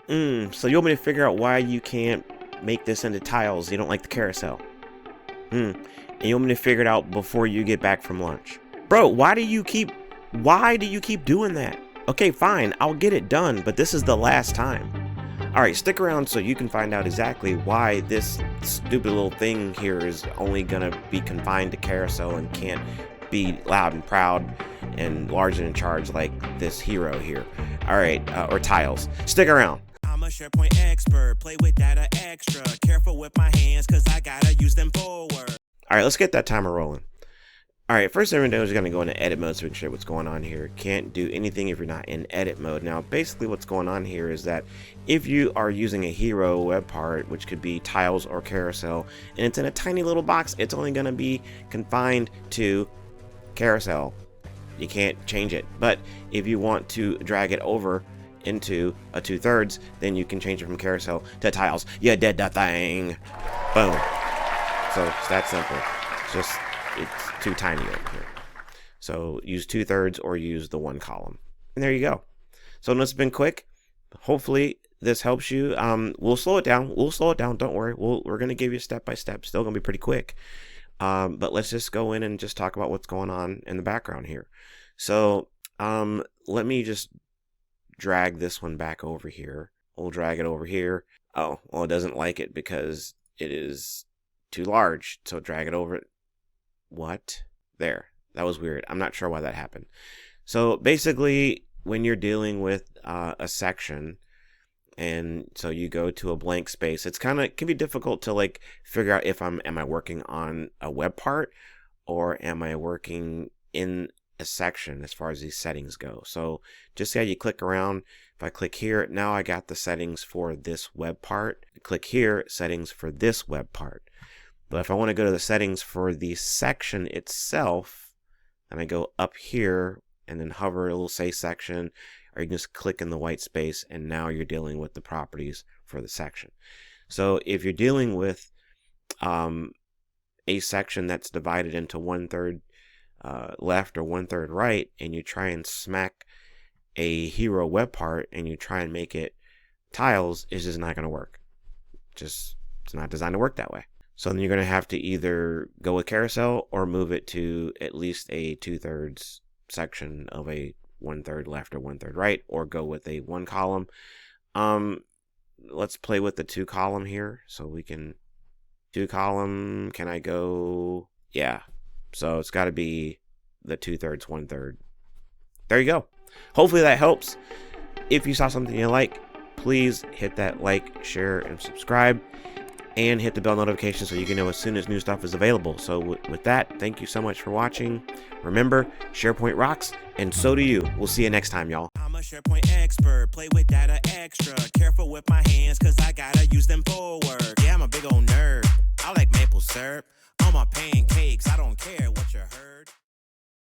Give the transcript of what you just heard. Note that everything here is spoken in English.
So you want me to figure out why you can't make this into tiles? You don't like the carousel. And you want me to figure it out before you get back from lunch. Bro, why do you keep doing that? Okay, fine, I'll get it done, but this is the last time. Alright, stick around so you can find out exactly why this stupid little thing here is only gonna be confined to carousel and can't be loud and proud and large and in charge like this hero here. Alright, or tiles. Stick around. I'm a SharePoint expert, play with data extra, careful with my hands cause I gotta use them forward. Alright, let's get that timer rolling. Alright, first thing we're going to do is going to go into edit mode so we can show you what's going on here. Can't do anything if you're not in edit mode. Now, basically what's going on here is that if you are using a hero web part, which could be tiles or carousel, and it's in a tiny little box, it's only going to be confined to carousel. You can't change it. But if you want to drag it over into a 2/3, then you can change it from carousel to tiles. You did the thing. Boom. So it's that simple. It's too tiny over here. So use 2/3 or use the 1 column. And there you go. So it's been quick. Hopefully this helps you. We'll slow it down. Don't worry. We're going to give you step by step. Still going to be pretty quick. But let's just go in and just talk about what's going on in the background here. So let me just drag this one back over here. We'll drag it over here. Oh, well, it doesn't like it because it is too large. So drag it over. What? There. That was weird. I'm not sure why that happened. So basically, when you're dealing with a section, and so you go to a blank space, it can be difficult to like figure out if am I working on a web part or am I working in a section as far as these settings go. So just see how you click around. If I click here, now I got the settings for this web part. Click here, settings for this web part. But if I want to go to the settings for the section itself, and I go up here and then hover, it'll say section, or you can just click in the white space and now you're dealing with the properties for the section. So if you're dealing with a section that's divided into 1/3 left or 1/3 right, and you try and smack a hero web part and you try and make it tiles, it's just not going to work. It's not designed to work that way. So then you're going to have to either go with carousel or move it to at least a 2/3 section of a 1/3 left or 1/3 right, or go with a 1 column. Let's play with the 2 column here. So we can 2 column. Can I go? Yeah. So it's got to be the 2/3, 1/3. There you go. Hopefully that helps. If you saw something you like, please hit that like, share, and subscribe. And hit the bell notification so you can know as soon as new stuff is available. So with that, thank you so much for watching. Remember, SharePoint rocks, and so do you. We'll see you next time, y'all. I'm a SharePoint expert, play with data extra, careful with my hands cause I gotta use them forward. Yeah, I'm a big old nerd. I like maple syrup.